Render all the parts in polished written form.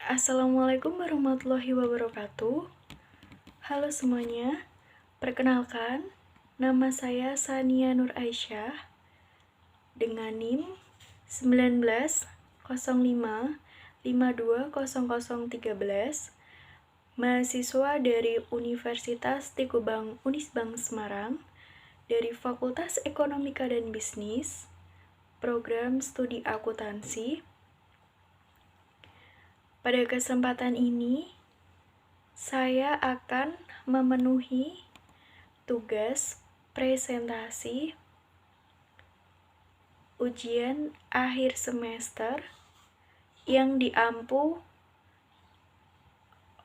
Assalamualaikum warahmatullahi wabarakatuh. Halo semuanya, perkenalkan, nama saya Sania Nur Aisyah dengan NIM 1905520013, mahasiswa dari Universitas Tikubang Unisbang Semarang, dari Fakultas Ekonomika dan Bisnis, program studi akuntansi. Pada kesempatan ini, saya akan memenuhi tugas presentasi ujian akhir semester yang diampu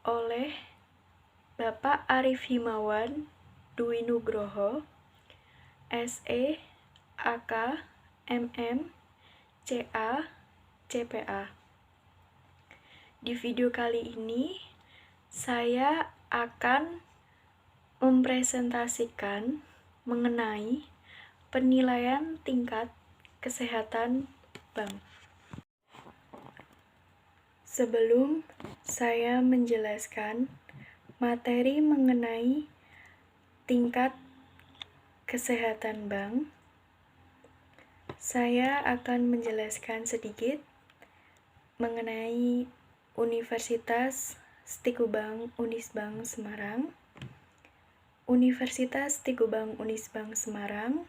oleh Bapak Arif Himawan Dwi Nugroho, SE, AK, MM, CA, CPA. Di video kali ini, saya akan mempresentasikan mengenai penilaian tingkat kesehatan bank. Sebelum saya menjelaskan materi mengenai tingkat kesehatan bank, saya akan menjelaskan sedikit mengenai Universitas Tikubang Unisbang Semarang. Universitas Tikubang Unisbang Semarang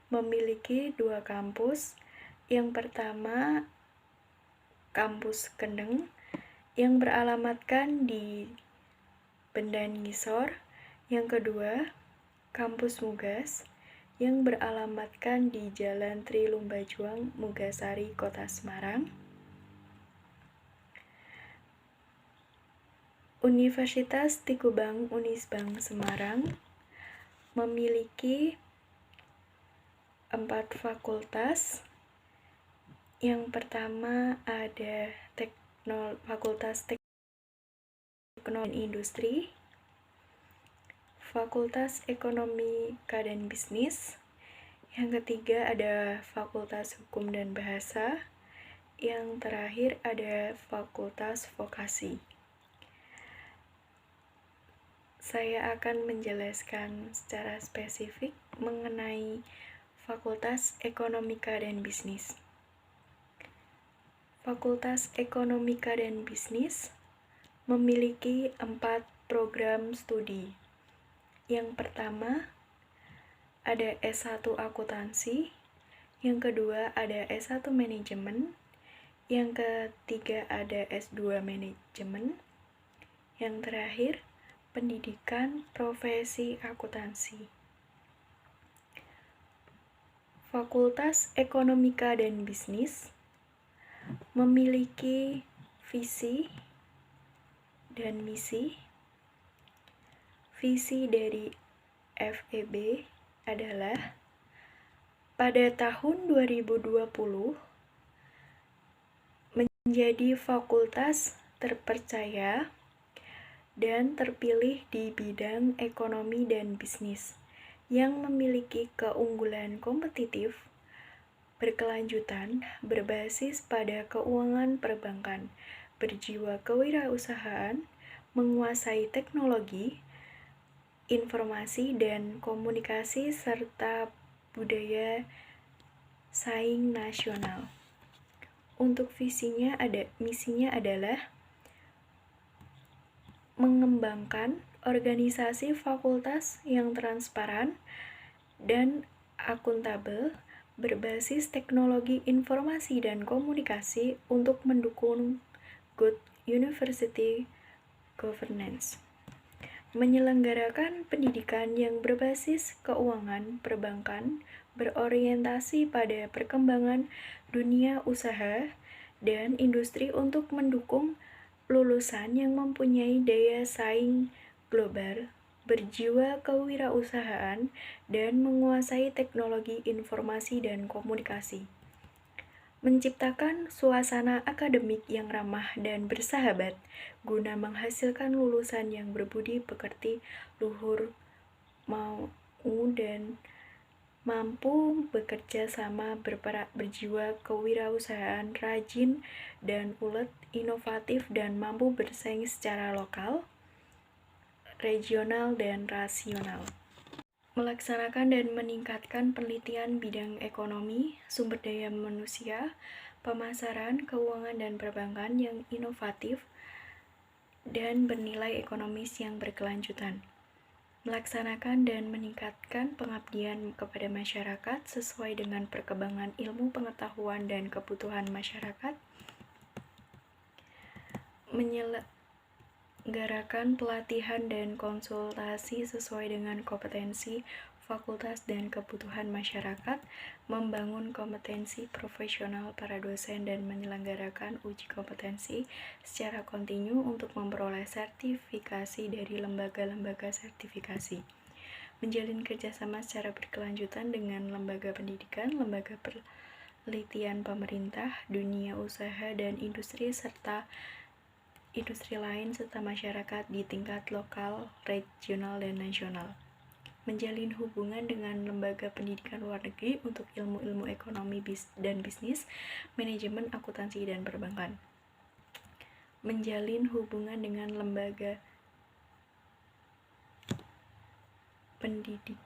memiliki dua kampus. Yang pertama, Kampus Kendeng yang beralamatkan di Bendan Ngisor. Yang kedua, Kampus Mugas yang beralamatkan di Jalan Tri Lumbajuang, Mugasari, Kota Semarang. Universitas Tikubang Unisbang Semarang memiliki 4 fakultas. Yang pertama ada Fakultas Teknologi dan Industri, Fakultas Ekonomika dan Bisnis. Yang ketiga ada Fakultas Hukum dan Bahasa. Yang terakhir ada Fakultas Vokasi. Saya akan menjelaskan secara spesifik mengenai Fakultas Ekonomika dan Bisnis. Fakultas Ekonomika dan Bisnis memiliki 4 program studi. Yang pertama ada S1 Akuntansi, yang kedua ada S1 Manajemen, yang ketiga ada S2 Manajemen, yang terakhir Pendidikan Profesi Akuntansi. Fakultas Ekonomika dan Bisnis memiliki visi dan misi. Visi dari FEB adalah pada tahun 2020 menjadi fakultas terpercaya dan terpilih di bidang ekonomi dan bisnis yang memiliki keunggulan kompetitif, berkelanjutan, berbasis pada keuangan perbankan, berjiwa kewirausahaan, menguasai teknologi, informasi dan komunikasi, serta budaya saing nasional. Untuk misinya adalah mengembangkan organisasi fakultas yang transparan dan akuntabel, berbasis teknologi informasi dan komunikasi untuk mendukung good university governance. Menyelenggarakan pendidikan yang berbasis keuangan perbankan, berorientasi pada perkembangan dunia usaha dan industri untuk mendukung lulusan yang mempunyai daya saing global, berjiwa kewirausahaan, dan menguasai teknologi informasi dan komunikasi. Menciptakan suasana akademik yang ramah dan bersahabat guna menghasilkan lulusan yang berbudi pekerti, luhur, mau dan mampu bekerja sama, berjiwa kewirausahaan, rajin dan ulet, inovatif dan mampu bersaing secara lokal, regional, dan rasional. Melaksanakan dan meningkatkan penelitian bidang ekonomi, sumber daya manusia, pemasaran, keuangan, dan perbankan yang inovatif dan bernilai ekonomis yang berkelanjutan. Melaksanakan dan meningkatkan pengabdian kepada masyarakat sesuai dengan perkembangan ilmu pengetahuan dan kebutuhan masyarakat. Menyelenggarakan pelatihan dan konsultasi sesuai dengan kompetensi fakultas dan kebutuhan masyarakat, membangun kompetensi profesional para dosen dan menyelenggarakan uji kompetensi secara kontinu untuk memperoleh sertifikasi dari lembaga-lembaga sertifikasi. Menjalin kerjasama secara berkelanjutan dengan lembaga pendidikan, lembaga penelitian pemerintah, dunia usaha dan industri serta industri lain serta masyarakat di tingkat lokal, regional, dan nasional. Menjalin hubungan dengan lembaga pendidikan luar negeri untuk ilmu-ilmu ekonomi dan bisnis, manajemen, akuntansi, dan perbankan. Menjalin hubungan dengan lembaga pendidikan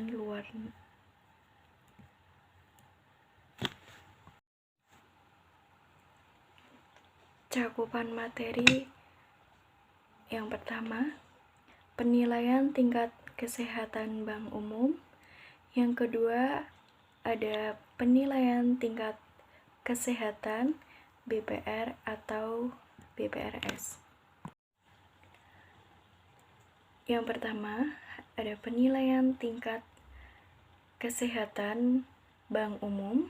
luar negeri. Cakupan materi yang pertama, penilaian tingkat kesehatan bank umum. Yang kedua, ada penilaian tingkat kesehatan BPR atau BPRS. Yang pertama, ada penilaian tingkat kesehatan bank umum.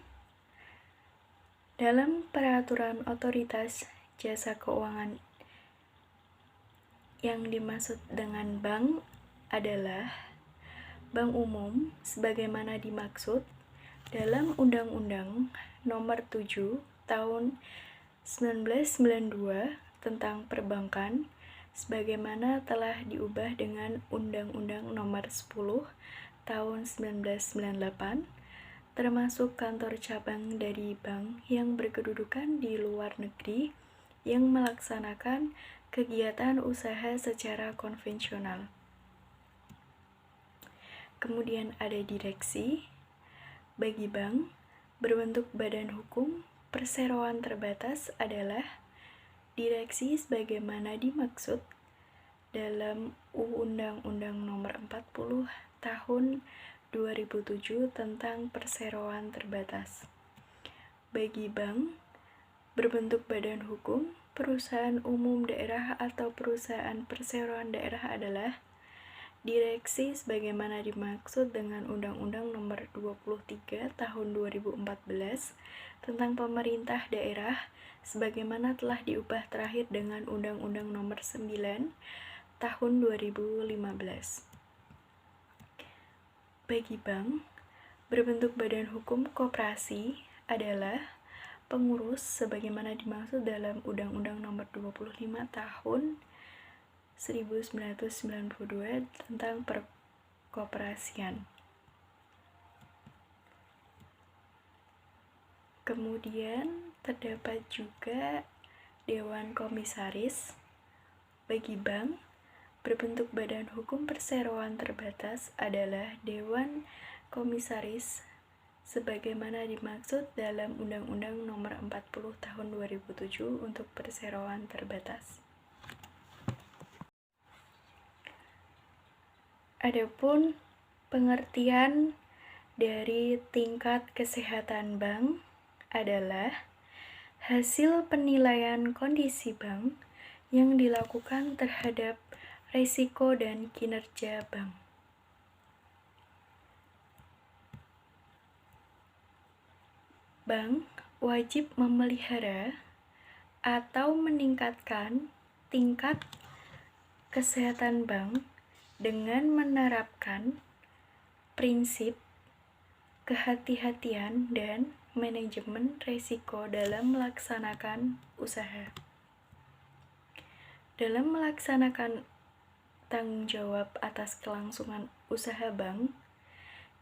Dalam peraturan otoritas jasa keuangan, yang dimaksud dengan bank adalah bank umum sebagaimana dimaksud dalam Undang-Undang Nomor 7 Tahun 1992 tentang Perbankan sebagaimana telah diubah dengan Undang-Undang Nomor 10 Tahun 1998, termasuk kantor cabang dari bank yang berkedudukan di luar negeri yang melaksanakan kegiatan usaha secara konvensional. Kemudian ada direksi. Bagi bank berbentuk badan hukum perseroan terbatas adalah direksi sebagaimana dimaksud dalam Undang-Undang Nomor 40 Tahun 2007 tentang perseroan terbatas. Bagi bank berbentuk badan hukum perusahaan umum daerah atau perusahaan perseroan daerah adalah direksi sebagaimana dimaksud dengan Undang-Undang Nomor 23 Tahun 2014 tentang pemerintah daerah sebagaimana telah diubah terakhir dengan Undang-Undang Nomor 9 Tahun 2015. Bagi bank berbentuk badan hukum koperasi adalah pengurus sebagaimana dimaksud dalam Undang-Undang Nomor 25 Tahun 1992 tentang perkoperasian. Kemudian terdapat juga Dewan Komisaris. Bagi bank berbentuk badan hukum perseroan terbatas adalah Dewan Komisaris sebagaimana dimaksud dalam Undang-Undang Nomor 40 Tahun 2007 untuk perseroan terbatas. Adapun pengertian dari tingkat kesehatan bank adalah hasil penilaian kondisi bank yang dilakukan terhadap risiko dan kinerja bank. Bank wajib memelihara atau meningkatkan tingkat kesehatan bank dengan menerapkan prinsip kehati-hatian dan manajemen risiko dalam melaksanakan usaha. Dalam melaksanakan tanggung jawab atas kelangsungan usaha bank,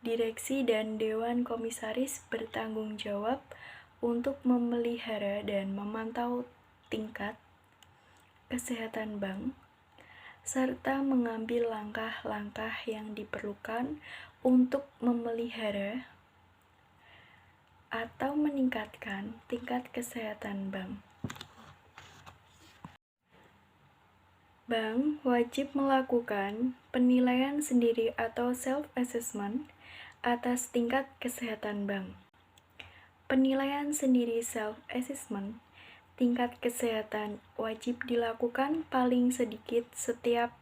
direksi dan dewan komisaris bertanggung jawab untuk memelihara dan memantau tingkat kesehatan bank, serta mengambil langkah-langkah yang diperlukan untuk memelihara atau meningkatkan tingkat kesehatan bank. Bank wajib melakukan penilaian sendiri atau self-assessment atas tingkat kesehatan bank. Penilaian sendiri self-assessment tingkat kesehatan wajib dilakukan paling sedikit setiap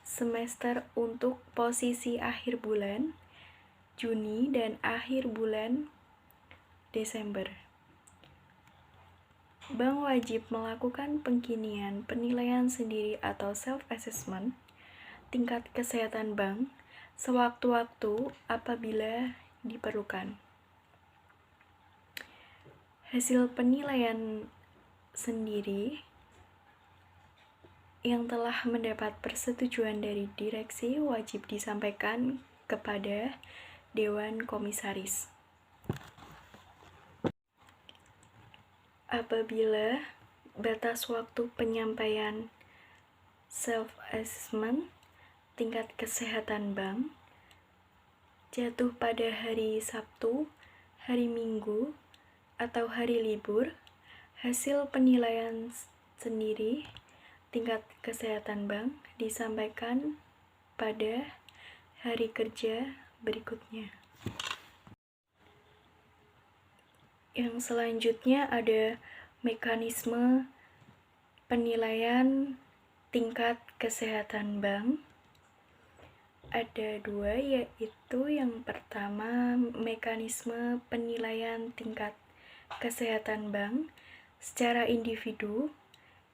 semester untuk posisi akhir bulan Juni dan akhir bulan Desember. Bank wajib melakukan pengkinian penilaian sendiri atau self-assessment tingkat kesehatan bank sewaktu-waktu apabila diperlukan. Hasil penilaian sendiri yang telah mendapat persetujuan dari direksi wajib disampaikan kepada Dewan Komisaris. Apabila batas waktu penyampaian self-assessment tingkat kesehatan bank jatuh pada hari Sabtu, hari Minggu, atau hari libur, hasil penilaian sendiri tingkat kesehatan bank disampaikan pada hari kerja berikutnya. Yang selanjutnya ada mekanisme penilaian tingkat kesehatan bank. Ada dua, yaitu yang pertama mekanisme penilaian tingkat kesehatan bank secara individu.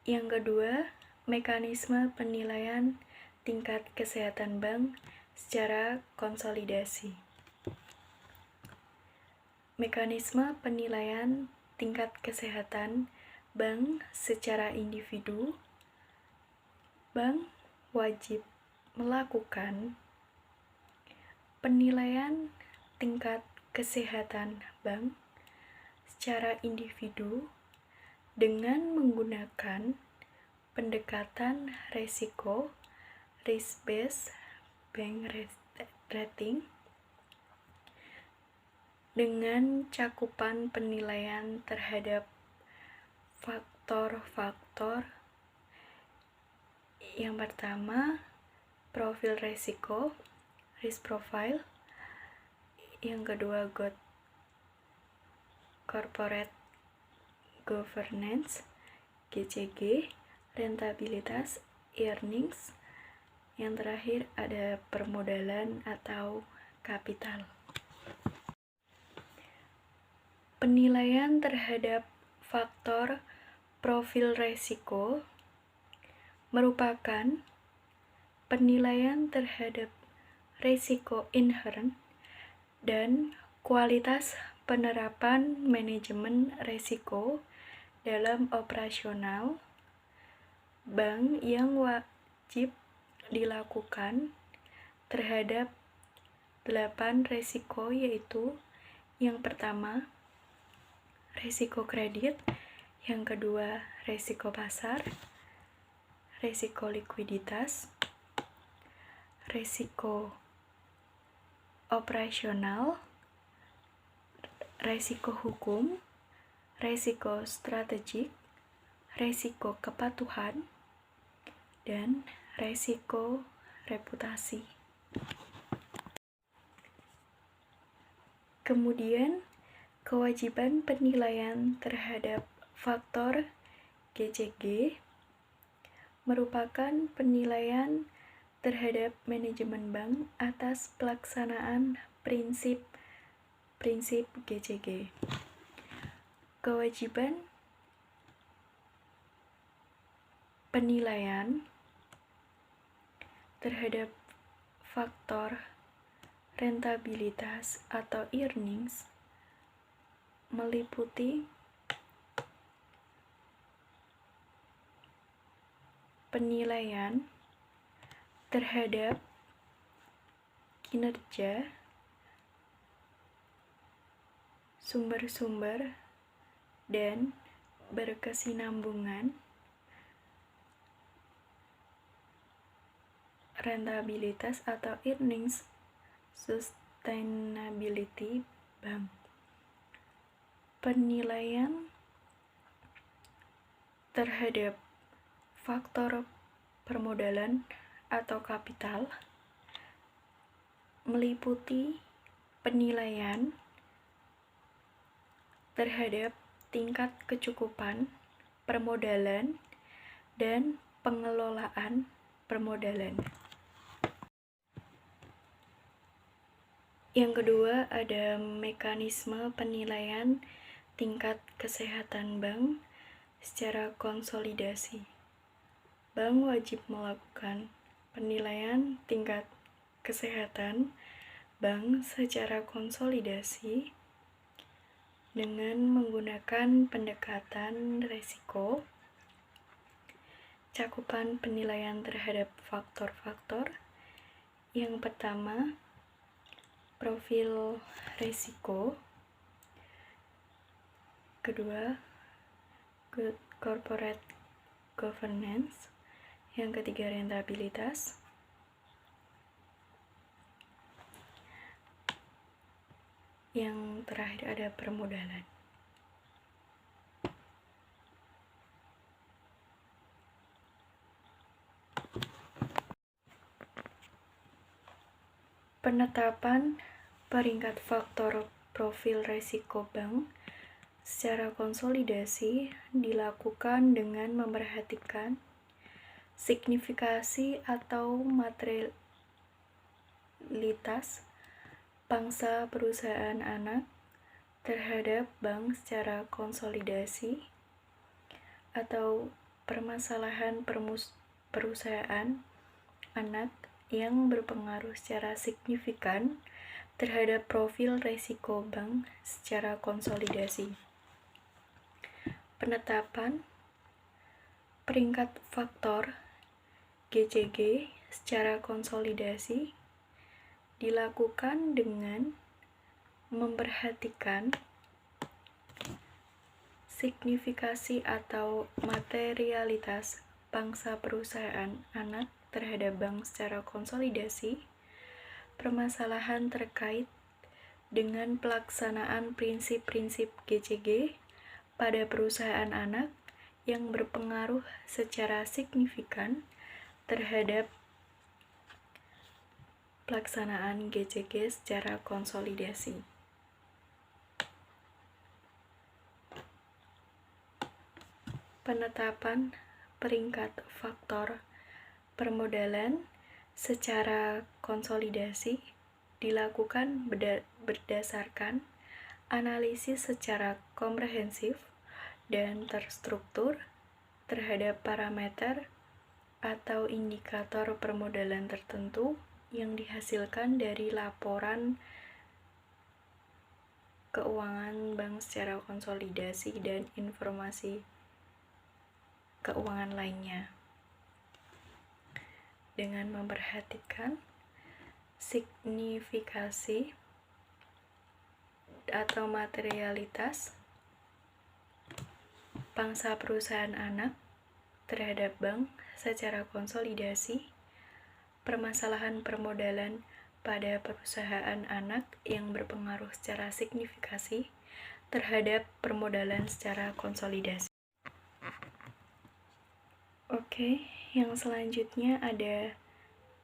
Yang kedua, mekanisme penilaian tingkat kesehatan bank secara konsolidasi. Mekanisme penilaian tingkat kesehatan bank secara individu. Bank wajib melakukan penilaian tingkat kesehatan bank secara individu dengan menggunakan pendekatan resiko risk-based bank rating dengan cakupan penilaian terhadap faktor-faktor. Yang pertama, profil resiko, risk profile. Yang kedua, corporate governance, GCG, rentabilitas, earnings. Yang terakhir ada permodalan atau kapital. Penilaian terhadap faktor profil resiko merupakan penilaian terhadap resiko inherent dan kualitas penerapan manajemen resiko dalam operasional bank yang wajib dilakukan terhadap 8 resiko, yaitu yang pertama, resiko kredit, yang kedua, resiko pasar, resiko likuiditas, resiko operasional, resiko hukum, resiko strategik, resiko kepatuhan, dan resiko reputasi. Kemudian, kewajiban penilaian terhadap faktor GCG merupakan penilaian terhadap manajemen bank atas pelaksanaan prinsip GCG. Kewajiban penilaian terhadap faktor rentabilitas atau earnings meliputi penilaian terhadap kinerja sumber-sumber dan berkesinambungan, rentabilitas atau earnings sustainability bank. Penilaian terhadap faktor permodalan atau kapital meliputi penilaian terhadap tingkat kecukupan permodalan dan pengelolaan permodalan. Yang kedua, ada mekanisme penilaian tingkat kesehatan bank secara konsolidasi. Bank wajib melakukan penilaian tingkat kesehatan bank secara konsolidasi dengan menggunakan pendekatan risiko, cakupan penilaian terhadap faktor-faktor. Yang pertama, profil risiko. Kedua, good corporate governance. Yang ketiga, rentabilitas. Yang terakhir ada permodalan. Penetapan peringkat faktor profil risiko bank secara konsolidasi dilakukan dengan memperhatikan signifikasi atau materialitas pangsa perusahaan anak terhadap bank secara konsolidasi atau permasalahan perusahaan anak yang berpengaruh secara signifikan terhadap profil risiko bank secara konsolidasi. Penetapan peringkat faktor GCG secara konsolidasi dilakukan dengan memperhatikan signifikasi atau materialitas pangsa perusahaan anak terhadap bank secara konsolidasi, permasalahan terkait dengan pelaksanaan prinsip-prinsip GCG pada perusahaan anak yang berpengaruh secara signifikan terhadap pelaksanaan GCG secara konsolidasi. Penetapan peringkat faktor permodalan secara konsolidasi dilakukan berdasarkan analisis secara komprehensif dan terstruktur terhadap parameter atau indikator permodalan tertentu yang dihasilkan dari laporan keuangan bank secara konsolidasi dan informasi keuangan lainnya, dengan memperhatikan signifikasi atau materialitas pangsa perusahaan anak terhadap bank secara konsolidasi, permasalahan permodalan pada perusahaan anak yang berpengaruh secara signifikasi terhadap permodalan secara konsolidasi. Oke, yang selanjutnya ada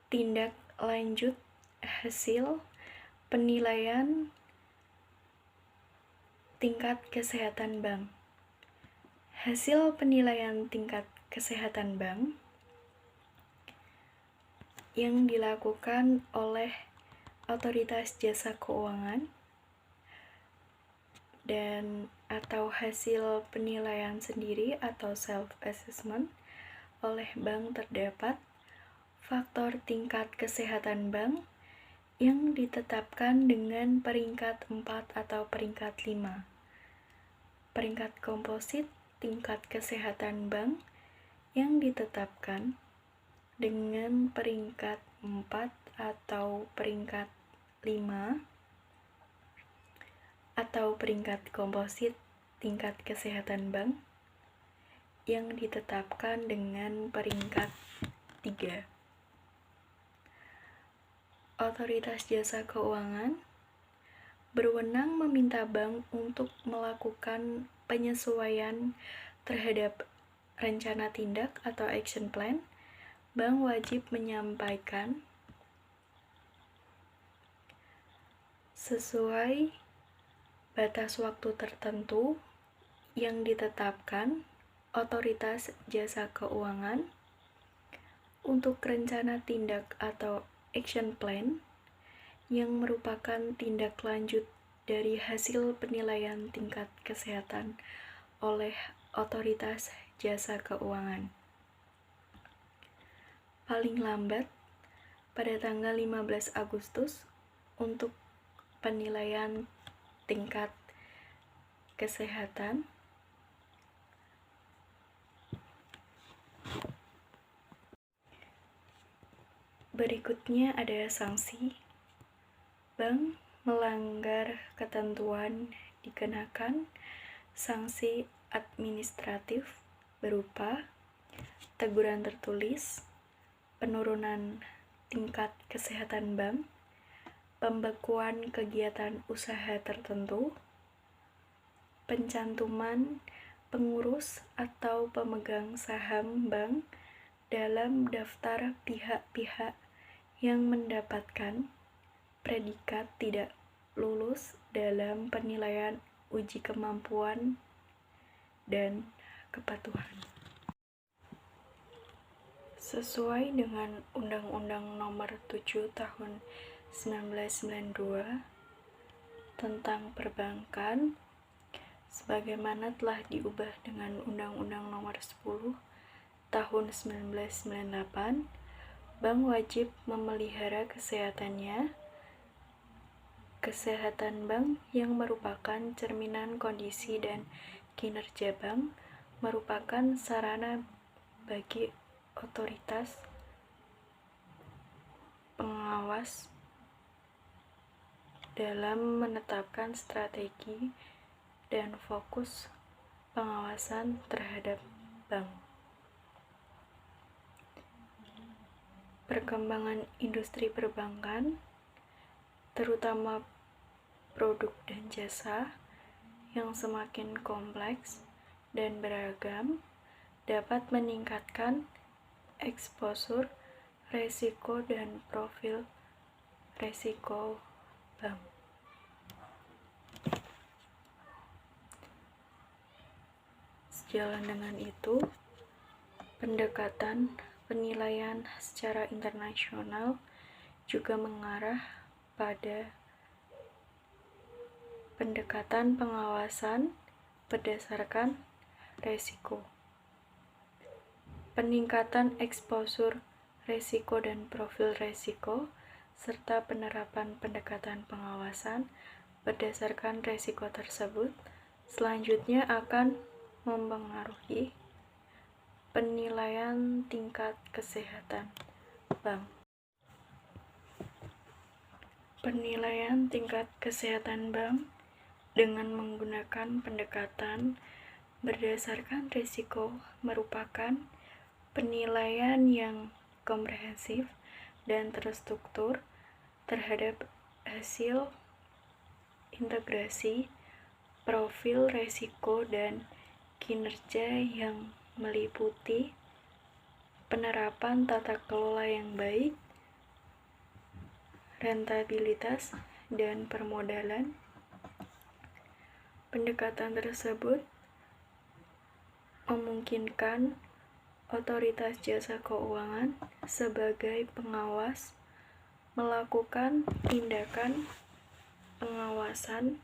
tindak lanjut hasil penilaian tingkat kesehatan bank. Hasil penilaian tingkat kesehatan bank yang dilakukan oleh otoritas jasa keuangan dan atau hasil penilaian sendiri atau self-assessment oleh bank terdapat faktor tingkat kesehatan bank yang ditetapkan dengan peringkat 4 atau peringkat 5. Peringkat komposit tingkat kesehatan bank yang ditetapkan dengan peringkat 4 atau peringkat 5 atau peringkat komposit tingkat kesehatan bank yang ditetapkan dengan peringkat 3. Otoritas Jasa Keuangan berwenang meminta bank untuk melakukan penyesuaian terhadap rencana tindak atau action plan. Bank wajib menyampaikan sesuai batas waktu tertentu yang ditetapkan Otoritas Jasa Keuangan untuk rencana tindak atau action plan yang merupakan tindak lanjut dari hasil penilaian tingkat kesehatan oleh Otoritas Jasa Keuangan. Paling lambat pada tanggal 15 Agustus untuk penilaian tingkat kesehatan. Berikutnya ada sanksi. Bank melanggar ketentuan dikenakan sanksi administratif berupa teguran tertulis, penurunan tingkat kesehatan bank, pembekuan kegiatan usaha tertentu, pencantuman pengurus atau pemegang saham bank dalam daftar pihak-pihak yang mendapatkan predikat tidak lulus dalam penilaian uji kemampuan dan kepatuhan. Sesuai dengan Undang-Undang Nomor 7 Tahun 1992 tentang perbankan, sebagaimana telah diubah dengan Undang-Undang Nomor 10 Tahun 1998, bank wajib memelihara kesehatan bank yang merupakan cerminan kondisi dan kinerja bank, merupakan sarana bagi otoritas pengawas dalam menetapkan strategi dan fokus pengawasan terhadap bank. Perkembangan industri perbankan, terutama produk dan jasa yang semakin kompleks dan beragam, dapat meningkatkan eksposur resiko dan profil resiko bank. Sejalan dengan itu, pendekatan penilaian secara internasional juga mengarah pada pendekatan pengawasan berdasarkan resiko. Peningkatan eksposur resiko dan profil resiko, serta penerapan pendekatan pengawasan berdasarkan resiko tersebut, selanjutnya akan mempengaruhi penilaian tingkat kesehatan bank. Penilaian tingkat kesehatan bank dengan menggunakan pendekatan berdasarkan risiko merupakan penilaian yang komprehensif dan terstruktur terhadap hasil integrasi profil risiko dan kinerja yang meliputi penerapan tata kelola yang baik, rentabilitas, dan permodalan. Pendekatan tersebut memungkinkan Otoritas Jasa Keuangan sebagai pengawas melakukan tindakan pengawasan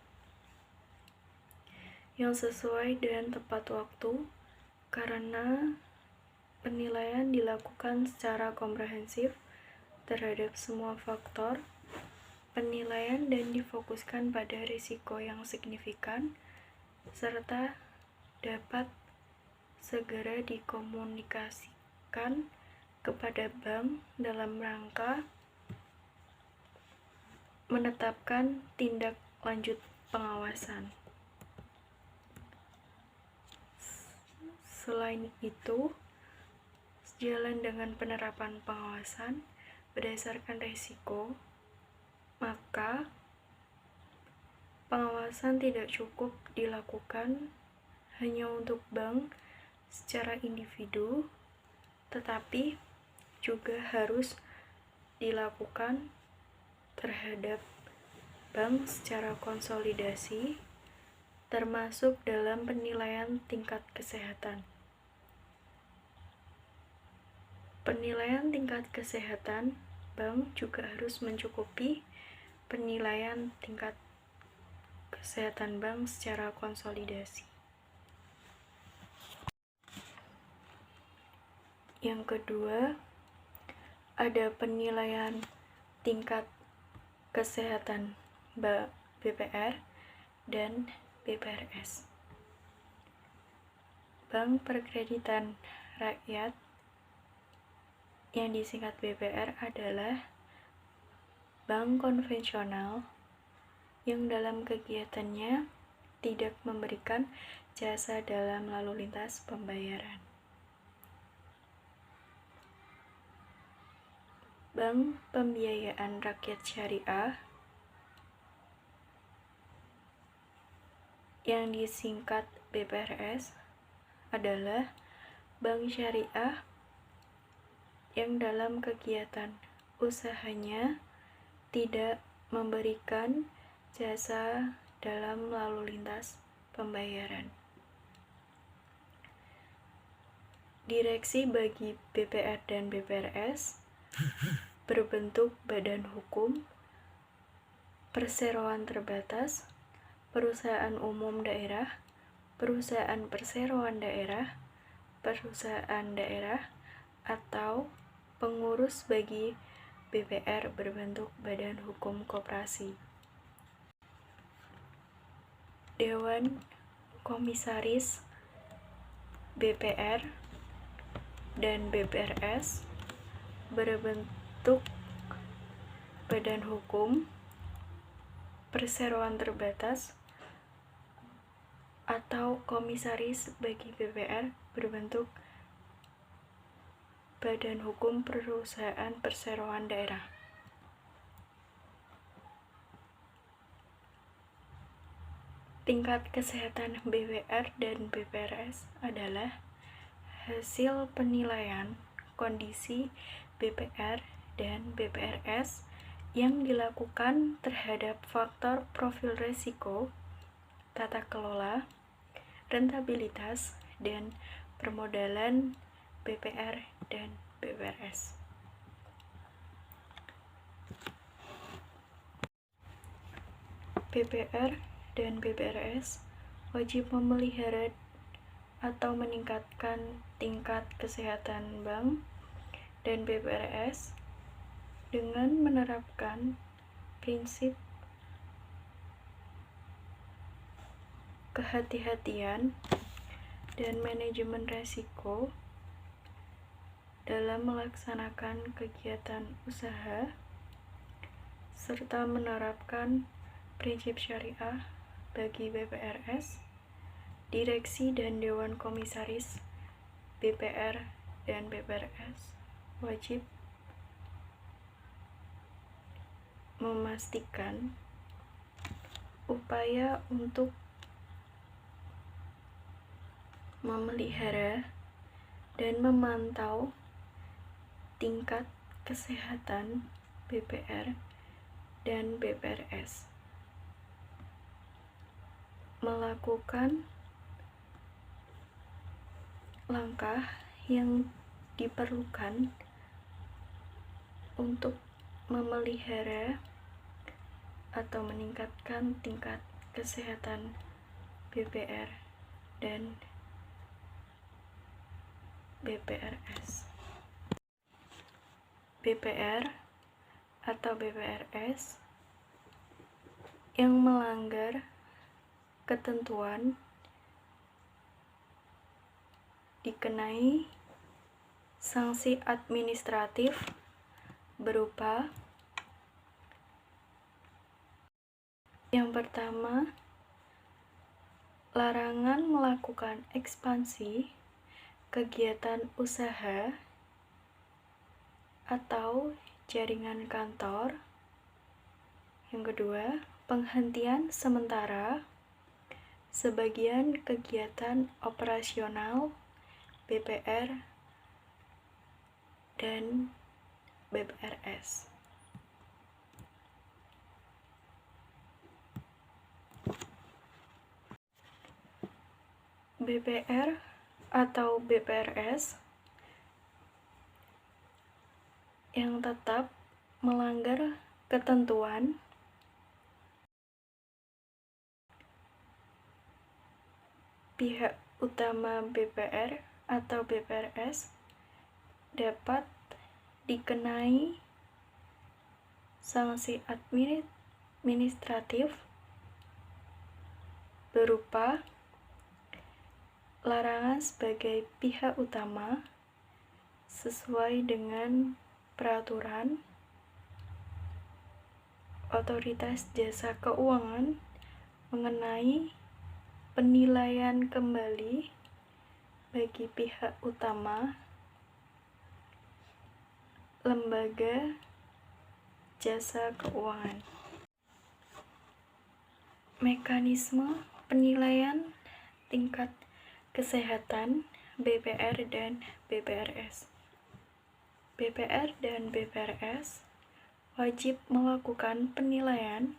yang sesuai dan tepat waktu, karena penilaian dilakukan secara komprehensif terhadap semua faktor penilaian dan difokuskan pada risiko yang signifikan, serta dapat segera dikomunikasikan kepada bank dalam rangka menetapkan tindak lanjut pengawasan. Selain itu, sejalan dengan penerapan pengawasan berdasarkan risiko, maka pengawasan tidak cukup dilakukan hanya untuk bank secara individu, tetapi juga harus dilakukan terhadap bank secara konsolidasi, termasuk dalam penilaian tingkat kesehatan. Penilaian tingkat kesehatan bank juga harus mencukupi penilaian tingkat kesehatan bank secara konsolidasi. Yang kedua, ada penilaian tingkat kesehatan BPR dan BPRS. Bank Perkreditan Rakyat yang disingkat BPR adalah bank konvensional yang dalam kegiatannya tidak memberikan jasa dalam lalu lintas pembayaran. Bank Pembiayaan Rakyat Syariah yang disingkat BPRS adalah bank syariah yang dalam kegiatan usahanya tidak memberikan jasa dalam lalu lintas pembayaran. Direksi bagi BPR dan BPRS berbentuk badan hukum, perseroan terbatas, perusahaan umum daerah, perusahaan perseroan daerah, perusahaan daerah, atau pengurus bagi BPR berbentuk badan hukum koperasi. Dewan Komisaris BPR dan BPRS berbentuk badan hukum, perseroan terbatas, atau komisaris bagi BPR berbentuk badan hukum perusahaan perseroan daerah. Tingkat kesehatan BPR dan BPRS adalah hasil penilaian kondisi BPR dan BPRS yang dilakukan terhadap faktor profil risiko, tata kelola, rentabilitas, dan permodalan BPR dan BPRS. BPR dan BPRS wajib memelihara atau meningkatkan tingkat kesehatan bank dan BPRS dengan menerapkan prinsip kehati-hatian dan manajemen risiko dalam melaksanakan kegiatan usaha, serta menerapkan prinsip syariah bagi BPRS. Direksi dan Dewan Komisaris BPR dan BPRS wajib memastikan upaya untuk memelihara dan memantau tingkat kesehatan BPR dan BPRS, melakukan langkah yang diperlukan untuk memelihara atau meningkatkan tingkat kesehatan BPR dan BPRS. BPR atau BPRS yang melanggar ketentuan dikenai sanksi administratif berupa yang pertama, larangan melakukan ekspansi kegiatan usaha atau jaringan kantor. Yang kedua, penghentian sementara sebagian kegiatan operasional BPR dan BPRS. BPR atau BPRS yang tetap melanggar ketentuan pihak utama BPR atau BPRS dapat dikenai sanksi administratif berupa larangan sebagai pihak utama sesuai dengan peraturan Otoritas Jasa Keuangan mengenai penilaian kembali bagi pihak utama lembaga jasa keuangan. Mekanisme penilaian tingkat kesehatan BPR dan BPRS. BPR dan BPRS wajib melakukan penilaian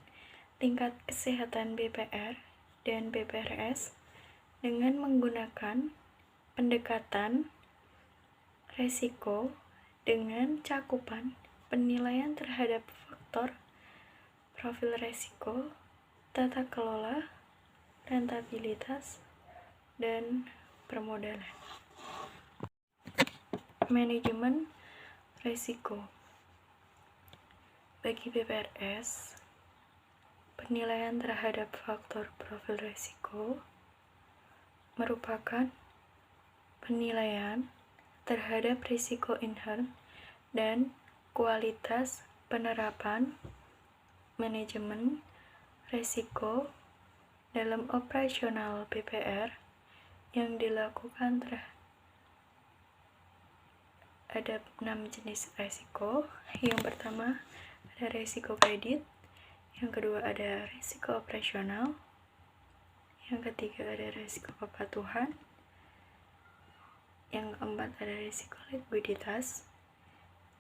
tingkat kesehatan BPR dan BPRS dengan menggunakan pendekatan resiko dengan cakupan penilaian terhadap faktor profil resiko, tata kelola, rentabilitas, dan permodalan. Manajemen resiko. Bagi BPRS, penilaian terhadap faktor profil resiko merupakan penilaian terhadap risiko inherent dan kualitas penerapan manajemen risiko dalam operasional BPR yang dilakukan terhadap 6 jenis risiko. Yang pertama ada risiko kredit, yang kedua ada risiko operasional, yang ketiga ada risiko kepatuhan, yang keempat ada risiko likuiditas,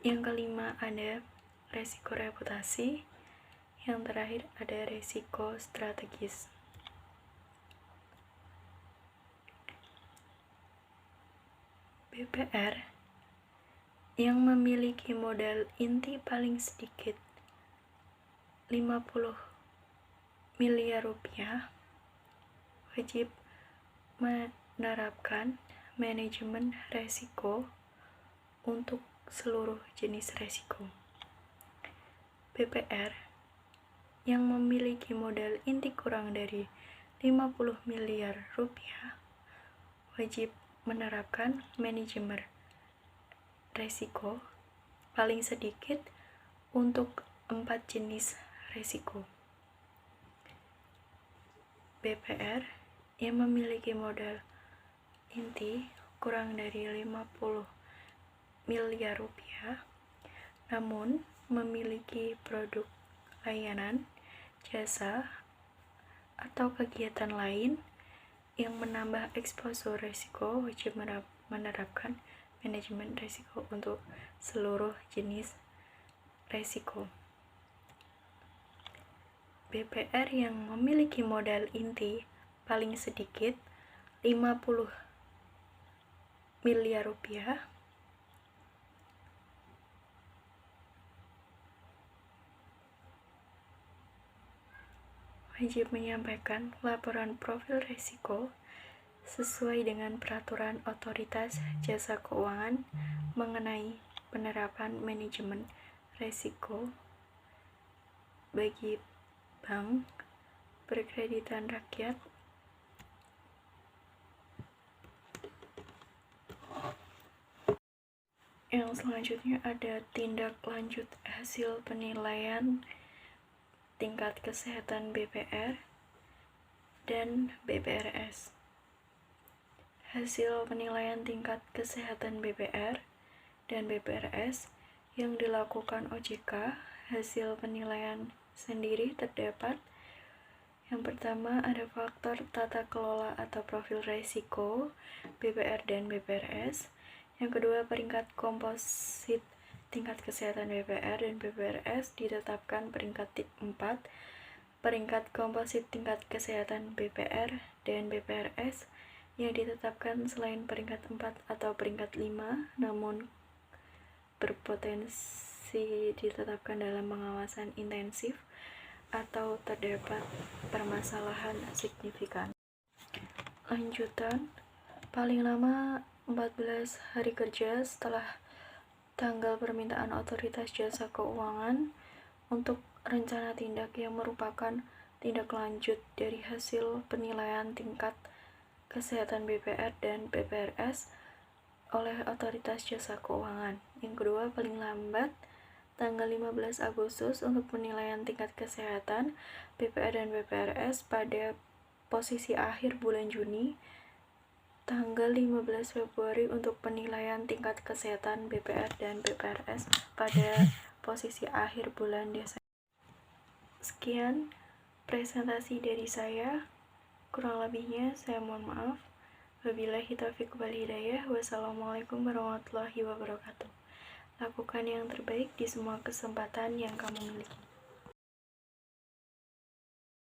yang kelima ada risiko reputasi, yang terakhir ada risiko strategis. BPR yang memiliki modal inti paling sedikit 50 miliar rupiah wajib menerapkan manajemen resiko untuk seluruh jenis resiko. BPR yang memiliki modal inti kurang dari 50 miliar rupiah wajib menerapkan manajemen resiko paling sedikit untuk 4 jenis resiko. BPR yang memiliki modal inti kurang dari 50 miliar rupiah namun memiliki produk layanan, jasa, atau kegiatan lain yang menambah eksposur risiko wajib menerapkan manajemen risiko untuk seluruh jenis risiko. BPR yang memiliki modal inti paling sedikit 50 miliar rupiah wajib menyampaikan laporan profil risiko sesuai dengan peraturan Otoritas Jasa Keuangan mengenai penerapan manajemen risiko bagi bank berkreditan rakyat, Yang selanjutnya ada tindak lanjut hasil penilaian tingkat kesehatan BPR dan BPRS. Hasil penilaian tingkat kesehatan BPR dan BPRS yang dilakukan OJK, hasil penilaian sendiri terdapat. Yang pertama ada faktor tata kelola atau profil risiko BPR dan BPRS. Yang kedua, peringkat komposit tingkat kesehatan BPR dan BPRS ditetapkan peringkat 4. Peringkat komposit tingkat kesehatan BPR dan BPRS yang ditetapkan selain peringkat 4 atau peringkat 5, namun berpotensi ditetapkan dalam pengawasan intensif atau terdapat permasalahan signifikan. Lanjutan, paling lama 14 hari kerja setelah tanggal permintaan otoritas jasa keuangan untuk rencana tindak yang merupakan tindak lanjut dari hasil penilaian tingkat kesehatan BPR dan BPRS oleh otoritas jasa keuangan. Yang kedua, paling lambat tanggal 15 Agustus untuk penilaian tingkat kesehatan BPR dan BPRS pada posisi akhir bulan Juni. Tanggal 15 Februari untuk penilaian tingkat kesehatan BPR dan BPRS pada posisi akhir bulan Desember. Sekian presentasi dari saya. Kurang lebihnya saya mohon maaf. Wabillahi taufiq wal hidayah. Wassalamualaikum warahmatullahi wabarakatuh. Lakukan yang terbaik di semua kesempatan yang kamu miliki.